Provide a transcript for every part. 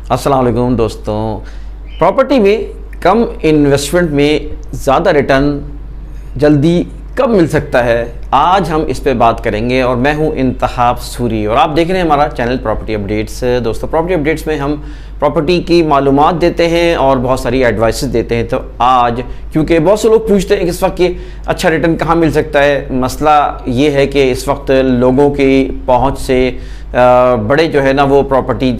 अस्सलाम वालेकुम दोस्तों। प्रॉपर्टी में कम इन्वेस्टमेंट में ज़्यादा रिटर्न जल्दी कब मिल सकता है, आज हम इस पे बात करेंगे। और मैं हूं इंतखाब सूरी और आप देख रहे हैं हमारा चैनल प्रॉपर्टी अपडेट्स। दोस्तों, प्रॉपर्टी अपडेट्स में हम प्रॉपर्टी की मालूमात देते हैं और बहुत सारी एडवाइसेस देते हैं। तो आज क्योंकि बहुत से लोग पूछते हैं कि इस वक्त ये अच्छा रिटर्न कहाँ मिल सकता है, मसला ये है कि इस वक्त लोगों की पहुँच से बड़े जो है ना वो प्रॉपर्टी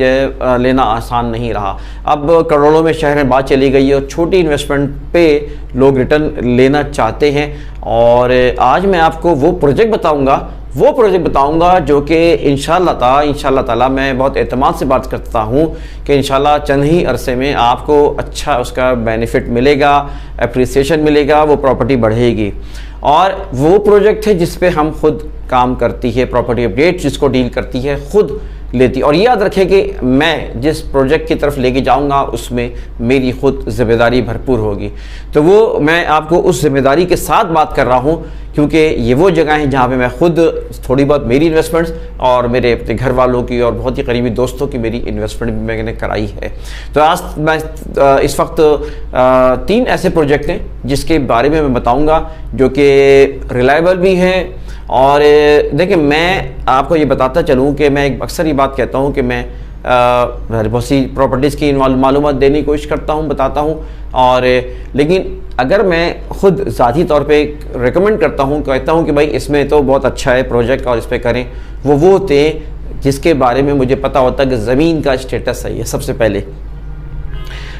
लेना आसान नहीं रहा। अब करोड़ों में शहर में बात चली गई है और छोटी इन्वेस्टमेंट पे लोग रिटर्न लेना चाहते हैं। और आज मैं आपको वो प्रोजेक्ट बताऊंगा जो कि इंशाल्लाह ताला मैं बहुत एतमाद से बात करता हूँ कि इंशाल्लाह चंद ही अरसे में आपको अच्छा उसका बेनिफिट मिलेगा, अप्रिसिएशन मिलेगा, वो प्रॉपर्टी बढ़ेगी। और वो प्रोजेक्ट है जिस पे हम खुद काम करती है प्रॉपर्टी अपडेट, जिसको डील करती है खुद लेती। और याद रखें कि मैं जिस प्रोजेक्ट की तरफ लेके जाऊंगा उसमें मेरी खुद जिम्मेदारी भरपूर होगी। तो वो मैं आपको उस जिम्मेदारी के साथ बात कर रहा हूं क्योंकि ये वो जगह है जहां पे मैं खुद थोड़ी बहुत मेरी इन्वेस्टमेंट्स और मेरे अपने घर वालों की और बहुत ही करीबी दोस्तों की मेरी इन्वेस्टमेंट भी मैंने कराई है। तो आज मैं इस वक्त 3 ऐसे प्रोजेक्ट हैं जिसके बारे में मैं बताऊँगा जो कि रिलायबल भी हैं। और देखिए, मैं आपको ये बताता चलूँ कि मैं अक्सर ये बात कहता हूँ कि मैं बहुत सी प्रॉपर्टीज़ की मालूमात देने की कोशिश करता हूँ, बताता हूँ। और लेकिन अगर मैं खुद ज़ाती तौर पे रिकमेंड करता हूँ, कहता हूँ कि भाई इसमें तो बहुत अच्छा है प्रोजेक्ट और इस पर करें, वो होते जिसके बारे में मुझे पता होता है कि ज़मीन का स्टेटस सही है। सबसे पहले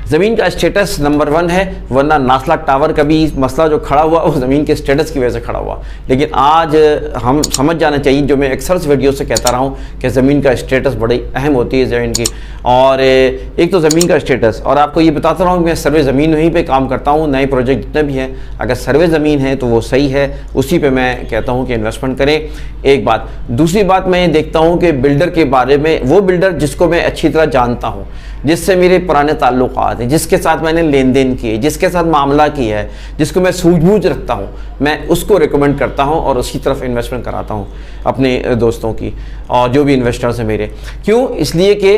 ज़मीन का स्टेटस नंबर 1 है, वरना नासला टावर का भी मसला जो खड़ा हुआ वो ज़मीन के स्टेटस की वजह से खड़ा हुआ। लेकिन आज हम समझ जाना चाहिए, जो मैं अक्सर वीडियो से कहता रहा हूँ कि ज़मीन का स्टेटस बड़ी अहम होती है ज़मीन की। और एक तो ज़मीन का स्टेटस, और आपको ये बताता रहा हूँ कि मैं सर्वे ज़मीन वहीं पे काम करता हूँ। नए प्रोजेक्ट जितने भी हैं, अगर सर्वे ज़मीन है तो वो सही है, उसी पे मैं कहता हूँ कि इन्वेस्टमेंट करें। एक बात। दूसरी बात, मैं ये देखता हूँ कि बिल्डर के बारे में, वो बिल्डर जिसको मैं अच्छी तरह जानता हूँ, जिससे मेरे पुराने ताल्लुकात हैं, जिसके साथ मैंने लेन देन किए, जिसके साथ मामला किया है, जिसको मैं सूझबूझ रखता हूँ, मैं उसको रिकमेंड करता हूँ और उसकी तरफ इन्वेस्टमेंट कराता हूँ अपने दोस्तों की और जो भी इन्वेस्टर्स हैं मेरे। क्यों? इसलिए कि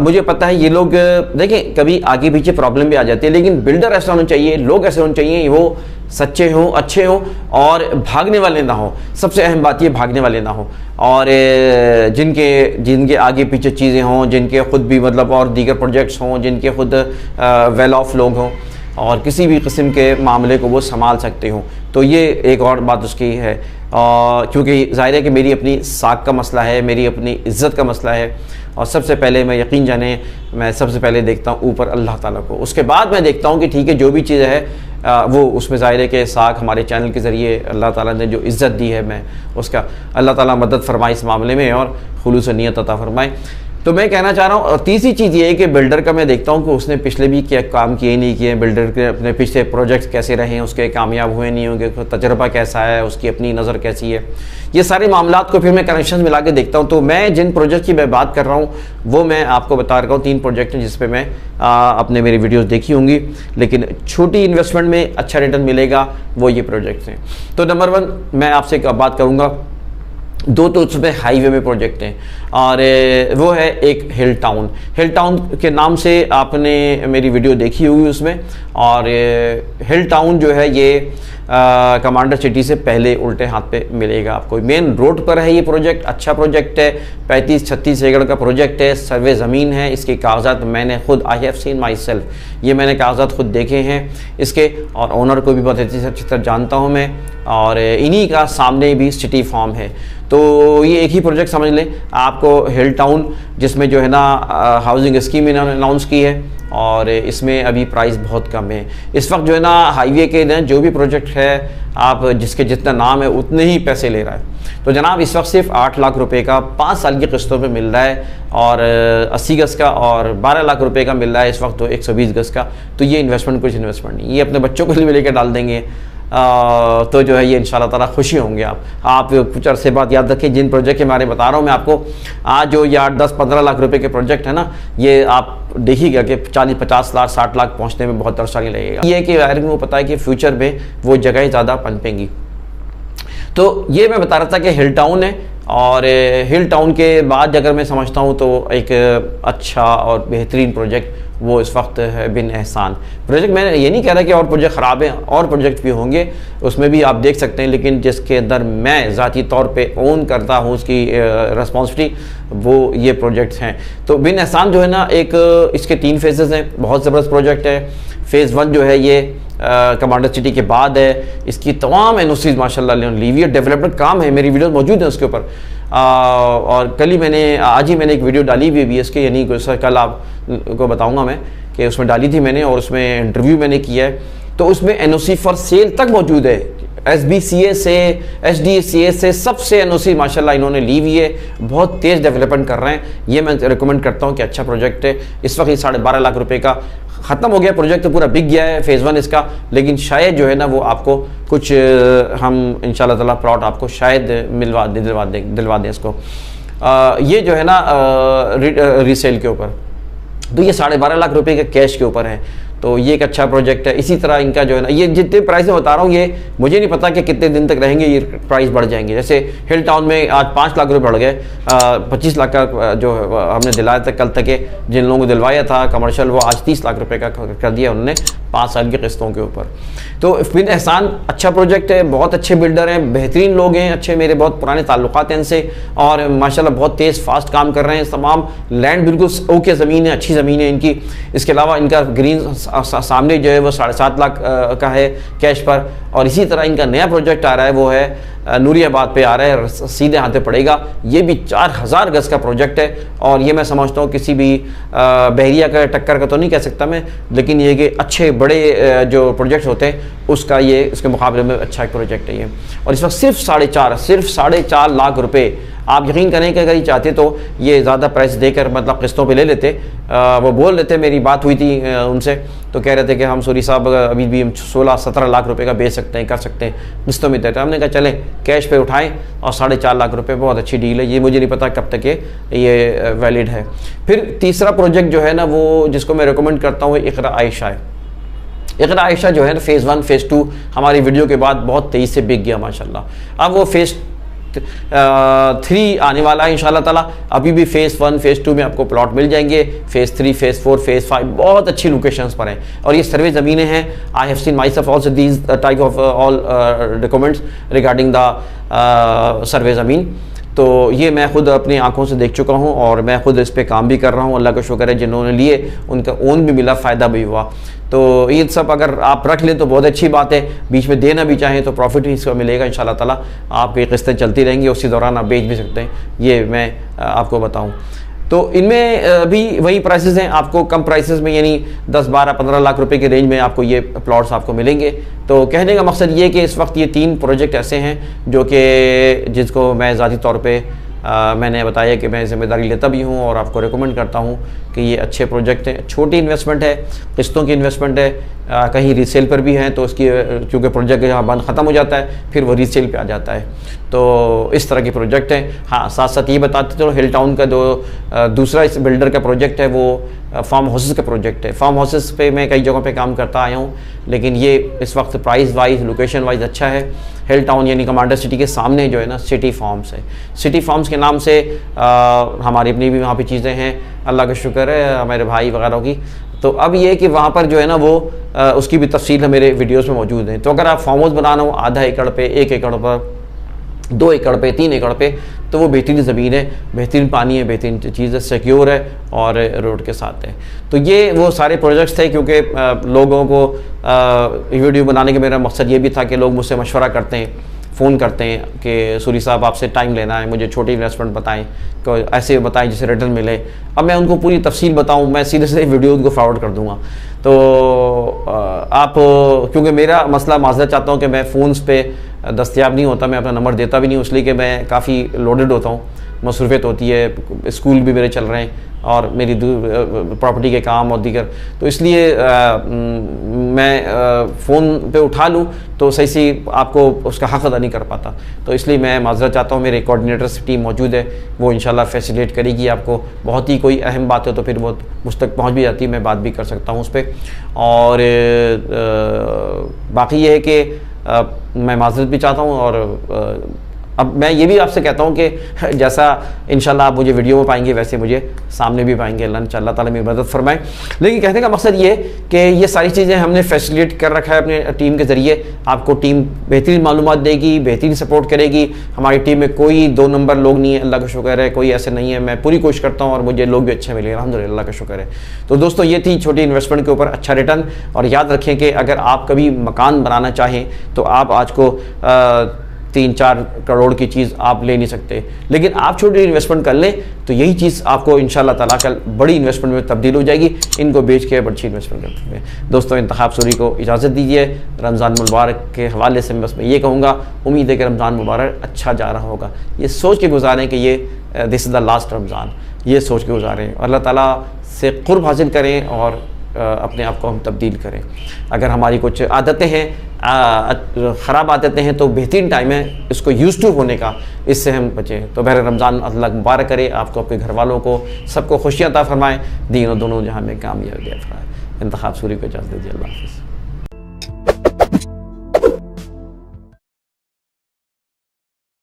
मुझे पता है ये लोग, देखें, कभी आगे पीछे प्रॉब्लम भी आ जाती है, लेकिन बिल्डर ऐसा होना चाहिए, लोग ऐसे होने चाहिए, वो सच्चे हों, अच्छे हों और भागने वाले ना हों। सबसे अहम बात ये, भागने वाले ना हों। और जिनके आगे पीछे चीज़ें हों, जिनके खुद भी मतलब और दीगर प्रोजेक्ट्स हों, जिनके खुद वेल ऑफ लोग हों और किसी भी किस्म के मामले को वो संभाल सकते हों। तो ये एक और बात उसकी है, क्योंकि ज़ाहिर है कि मेरी अपनी साख का मसला है, मेरी अपनी इज़्ज़त का मसला है। और सबसे पहले मैं यकीन जाने, मैं सबसे पहले देखता हूँ ऊपर अल्लाह ताला को, उसके बाद मैं देखता हूँ कि ठीक है जो भी चीज़ है वो उसमें ज़ाहिर है कि साख हमारे चैनल के ज़रिए अल्लाह ताला ने जो इज़्ज़त दी है, मैं उसका अल्लाह ताला मदद फरमाए इस मामले में और खुलूस नियत अता फरमाए। तो मैं कहना चाह रहा हूँ। और तीसरी चीज़ ये है कि बिल्डर का मैं देखता हूँ कि उसने पिछले भी क्या काम किए नहीं किए, बिल्डर के अपने पिछले प्रोजेक्ट्स कैसे रहे हैं, उसके कामयाब हुए नहीं होंगे, तजर्बा कैसा है, उसकी अपनी नज़र कैसी है, ये सारे मामलात को फिर मैं कनेक्शन मिला के देखता हूँ। तो मैं जिन प्रोजेक्ट की मैं बात कर रहा हूँ वो मैं आपको बता रहा हूँ। 3 प्रोजेक्ट हैं जिस पर मैं अपने मेरी वीडियोज़ देखी होंगी, लेकिन छोटी इन्वेस्टमेंट में अच्छा रिटर्न मिलेगा, वो ये प्रोजेक्ट्स हैं। तो नंबर 1 मैं आपसे बात करूँगा, 2 तो उसमें हाईवे में प्रोजेक्ट हैं और वो है एक हिल टाउन के नाम से आपने मेरी वीडियो देखी होगी उसमें। और हिल टाउन जो है ये कमांडर सिटी से पहले उल्टे हाथ पे मिलेगा आपको। मेन रोड पर है ये प्रोजेक्ट, अच्छा प्रोजेक्ट है, 35-36 एकड़ का प्रोजेक्ट है, सर्वे ज़मीन है। इसके कागजात मैंने खुद, I have seen my self, ये मैंने कागजात खुद देखे हैं इसके, और ओनर को भी बहुत अच्छी तरह जानता हूँ मैं। और इन्हीं का सामने भी सिटी फार्म है। तो ये एक ही प्रोजेक्ट समझ लें आपको, हिल टाउन, जिसमें जो है ना हाउसिंग स्कीम इन्होंने अनाउंस की है और इसमें अभी प्राइस बहुत कम है। इस वक्त जो है ना हाईवे के ना जो भी प्रोजेक्ट है, आप जिसके जितना नाम है उतने ही पैसे ले रहा है। तो जनाब इस वक्त सिर्फ 8 लाख रुपए का 5 साल की किस्तों पे मिल रहा है और 80 गज़ का, और 12 लाख रुपए का मिल रहा है इस वक्त तो 120 गज़ का। तो ये इन्वेस्टमेंट कुछ इन्वेस्टमेंट नहीं, ये अपने बच्चों को भी लेकर डाल देंगे तो जो है ये इंशाल्लाह ताला खुशी होंगे आप कुछ अरसे बाद। याद रखिए जिन प्रोजेक्ट के बारे में बता रहा हूँ मैं आपको, आज जो ये 8-10-15 लाख रुपए के प्रोजेक्ट है ना, ये आप देखिएगा कि 40-50 लाख 60 लाख पहुँचने में बहुत अरसा नहीं लगेगा। ये कि यार को पता है कि फ्यूचर में वो जगहें ज़्यादा पनपेंगी। तो ये मैं बता रहा था कि हिल टाउन है और हिल टाउन के बाद अगर मैं समझता हूँ तो एक अच्छा और बेहतरीन प्रोजेक्ट वो इस वक्त है बिन एहसान प्रोजेक्ट। मैं ये नहीं कह रहा कि और प्रोजेक्ट ख़राब हैं, और प्रोजेक्ट भी होंगे, उसमें भी आप देख सकते हैं, लेकिन जिसके अंदर मैं ज़ाती तौर पे ओन करता हूँ उसकी रिस्पॉन्सिबिलिटी, वो ये प्रोजेक्ट्स हैं। तो बिन एहसान जो है ना, एक इसके 3 फेजेज़ हैं, बहुत ज़बरदस्त प्रोजेक्ट है। फ़ेज़ 1 जो है ये कमांडर सिटी के बाद है। इसकी तमाम एनओसीज माशाल्लाह ली हुई है, डेवलपमेंट काम है, मेरी वीडियोस मौजूद हैं उसके ऊपर। और कल ही आज ही मैंने एक वीडियो डाली हुई है इसके, यानी कल आपको बताऊंगा मैं कि उसमें डाली थी मैंने, और उसमें इंटरव्यू मैंने किया है। तो उसमें एनओसी फॉर सेल तक मौजूद है, SBCA से SDCA से सबसे एनओसी माशाल्लाह इन्होंने ली हुई है, बहुत तेज़ डेवलपमेंट कर रहे हैं। ये मैं रिकमेंड करता हूँ कि अच्छा प्रोजेक्ट है। इस वक्त ये 12.5 लाख रुपए का ख़त्म हो गया प्रोजेक्ट, तो पूरा बिक गया है फ़ेज़ 1 इसका, लेकिन शायद जो है ना वो आपको कुछ हम इंशाल्लाह ताला प्लॉट आपको शायद दिलवा दें इसको। ये जो है ना रीसेल के ऊपर, तो ये 12.5 लाख रुपए के कैश के ऊपर है, तो ये एक अच्छा प्रोजेक्ट है। इसी तरह इनका जो है ना, ये जितने प्राइस में बता रहा हूँ, ये मुझे नहीं पता कि कितने दिन तक रहेंगे, ये प्राइस बढ़ जाएंगे। जैसे हिल टाउन में आज 5 लाख रुपए बढ़ गए, 25 लाख का जो हमने दिलाया था कल तक के, जिन लोगों को दिलवाया था कमर्शियल, वो आज 30 लाख रुपए का कर दिया उन्होंने 5 साल की किस्तों के ऊपर। तो बिन एहसान अच्छा प्रोजेक्ट है, बहुत अच्छे बिल्डर हैं, बेहतरीन लोग हैं, अच्छे मेरे बहुत पुराने ताल्लुकात हैं इनसे, और माशाल्लाह बहुत तेज़ फास्ट काम कर रहे हैं। तमाम लैंड बिल्कुल ओके ज़मीन है, अच्छी ज़मीन है इनकी। इसके अलावा इनका ग्रीन सामने जो है वो 7.5 लाख का है कैश पर। और इसी तरह इनका नया प्रोजेक्ट आ रहा है, वो है नूरियाबाद पे आ रहा है, सीधे हाथ पे पड़ेगा। ये भी 4000 गज का प्रोजेक्ट है, और ये मैं समझता हूँ किसी भी बहरिया का टक्कर का तो नहीं कह सकता मैं, लेकिन ये कि अच्छे बड़े जो प्रोजेक्ट होते हैं उसका ये इसके मुकाबले में अच्छा एक प्रोजेक्ट है ये। और इस वक्त सिर्फ 4.5 लाख रुपए, आप यकीन करें कि अगर ये चाहते तो ये ज़्यादा प्राइस देकर मतलब किस्तों पे ले लेते। वो बोल लेते, मेरी बात हुई थी उनसे, तो कह रहे थे कि हम सूरी साहब अभी भी हम 16-17 लाख रुपए का बेच सकते हैं, कर सकते हैं, किस्तों में देते हैं। हमने कहा चलें कैश पे उठाएं, और 4.5 लाख रुपए बहुत अच्छी डील है। ये मुझे नहीं पता कब तक ये वैलिड है। फिर तीसरा प्रोजेक्ट जो है ना, वो जिसको मैं रिकमेंड करता हूँ, इकरा आयशा है। इकरा आयशा जो है ना, फ़ेज़ 1 फ़ेज़ 2 हमारी वीडियो के बाद बहुत तेज़ी से बिक गया माशाल्लाह। अब वो फ़ेज़ 3 आने वाला है इंशाल्लाह ताला। अभी भी फ़ेज़ 1 फ़ेज़ 2 में आपको प्लॉट मिल जाएंगे। फ़ेज़ 3 फ़ेज़ 4 फ़ेज़ 5 बहुत अच्छी लोकेशंस पर हैं, और ये सर्वे ज़मीनें हैं। I have seen my self also these type of all documents regarding the survey ज़मीन। तो ये मैं खुद अपनी आंखों से देख चुका हूँ, और मैं खुद इस पर काम भी कर रहा हूँ। अल्लाह का शुक्र है, जिन्होंने लिए उनका ओन भी मिला, फ़ायदा भी हुआ। तो ये सब अगर आप रख लें तो बहुत अच्छी बात है, बीच में देना भी चाहें तो प्रॉफिट भी इसका मिलेगा इंशाल्लाह ताला। आपकी किस्तें चलती रहेंगी, उसी दौरान आप बेच भी सकते हैं, ये मैं आपको बताऊँ। तो इनमें भी वही प्राइसेस हैं, आपको कम प्राइसेस में, यानी 10, 12, 15 लाख रुपए के रेंज में आपको ये प्लॉट्स आपको मिलेंगे। तो कहने का मकसद ये कि इस वक्त ये 3 प्रोजेक्ट ऐसे हैं जो कि जिसको मैं ज़ाती तौर पे मैंने बताया कि मैं ज़िम्मेदारी लेता भी हूँ, और आपको रिकमेंड करता हूँ कि ये अच्छे प्रोजेक्ट हैं। छोटी इन्वेस्टमेंट है, किस्तों की इन्वेस्टमेंट है, कहीं रीसेल पर भी हैं, तो उसकी क्योंकि प्रोजेक्ट यहाँ बंद ख़त्म हो जाता है, फिर वो रीसेल पे आ जाता है। तो इस तरह के प्रोजेक्ट हैं। हाँ, साथ साथ ये बताते चलो, हिल टाउन का जो दूसरा इस बिल्डर का प्रोजेक्ट है, वो फार्म हाउसेस का प्रोजेक्ट है। फार्म हाउसेस पे मैं कई जगहों पे काम करता आया हूँ, लेकिन ये इस वक्त प्राइस वाइज, लोकेशन वाइज अच्छा है। हिल टाउन यानी कमांडर सिटी के सामने जो है ना, सिटी फार्म्स है। सिटी फार्म्स के नाम से हमारी अपनी भी वहाँ पे चीज़ें हैं, अल्लाह का शुक्र है, हमारे भाई वगैरह की। तो अब ये कि वहाँ पर जो है ना वो उसकी भी तफसील मेरे वीडियोज़ में मौजूद है। तो अगर आप फार्म हाउस बनाना हो आधा एकड़ पे, 1 एकड़ पर, 2 एकड़ पे, 3 एकड़ पे, तो वो बेहतरीन ज़मीन है, बेहतरीन पानी है, बेहतरीन चीज़ है, सिक्योर है, और रोड के साथ है। तो ये वो सारे प्रोजेक्ट्स थे, क्योंकि लोगों को वीडियो बनाने का मेरा मकसद ये भी था कि लोग मुझसे मशवरा करते हैं, फ़ोन करते हैं कि सूरी साहब आपसे टाइम लेना है, मुझे छोटी इन्वेस्टमेंट बताएं, को ऐसे बताएं जिससे रिटर्न मिले। अब मैं उनको पूरी तफसील बताऊं, मैं सीधे से वीडियो उनको फॉरवर्ड कर दूंगा। तो आप, क्योंकि मेरा मसला माजरत चाहता हूं कि मैं फ़ोन्स पे दस्तयाब नहीं होता, मैं अपना नंबर देता भी नहीं, इसलिए कि मैं काफ़ी लोडेड होता हूँ, मसरूफियत होती है, स्कूल भी मेरे चल रहे हैं, और मेरी प्रॉपर्टी के काम और दीगर, तो इसलिए मैं फ़ोन पे उठा लूँ तो सही से आपको उसका हक़ अदा नहीं कर पाता। तो इसलिए मैं माज़रत चाहता हूँ, मेरे कोऑर्डिनेटर्स टीम मौजूद है, वो इंशाल्लाह फैसिलिटेट करेगी आपको। बहुत ही कोई अहम बात है तो फिर वो मुझ तक पहुँच भी जाती है, मैं बात भी कर सकता हूँ उस पर। और बाकी ये है कि मैं माज़रत भी चाहता हूँ, और अब मैं ये भी आपसे कहता हूँ कि जैसा इंशाल्लाह आप मुझे वीडियो में पाएंगे वैसे मुझे सामने भी पाएंगे, अल्लाह ताला मेरी मदद फरमाए। लेकिन कहने का मकसद ये कि ये सारी चीज़ें हमने फैसिलिटेट कर रखा है अपने टीम के ज़रिए। आपको टीम बेहतरीन मालूमात देगी, बेहतरीन सपोर्ट करेगी। हमारी टीम में कोई 2 नंबर लोग नहीं है, अल्लाह का शुक्र है, कोई ऐसे नहीं है। मैं पूरी कोशिश करता हूँ और मुझे लोग भी अच्छे मिले, अल्हम्दुलिल्लाह का शुक्र है। तो दोस्तों ये थी छोटी इन्वेस्टमेंट के ऊपर अच्छा रिटर्न। और याद रखें कि अगर आप कभी मकान बनाना चाहें तो आप आज को 3-4 करोड़ की चीज़ आप ले नहीं सकते, लेकिन आप छोटी इन्वेस्टमेंट कर लें तो यही चीज़ आपको इंशाल्लाह ताला कल बड़ी इन्वेस्टमेंट में तब्दील हो जाएगी। इनको बेच के बड़ी इन्वेस्टमेंट करते हैं। दोस्तों इंतखाब सूरी को इजाज़त दीजिए। रमज़ान मुबारक के हवाले से बस मैं ये कहूँगा, उम्मीद है कि रमज़ान मुबारक अच्छा जा रहा होगा। ये सोच के गुजारें कि ये this is the last Ramzan, ये सोच के गुजारें। अल्लाह ताला से क़ुर्ब हासिल करें और अपने आप को हम तब्दील करें। अगर हमारी कुछ आदतें हैं, ख़राब आदतें हैं, तो बेहतरीन टाइम है इसको यूज़ टू होने का, इससे हम बचें। तो बहर रमज़ान अल्लाह मुबारक करे आपको, आपके घर वालों को, सबको खुशियाँ अता फरमाएँ, दीन और दोनों जहाँ में कामयाबी फरमाए। इंतखाब सूरी को इजाज़त दीजिए। अल्लाह हाफ़िज़।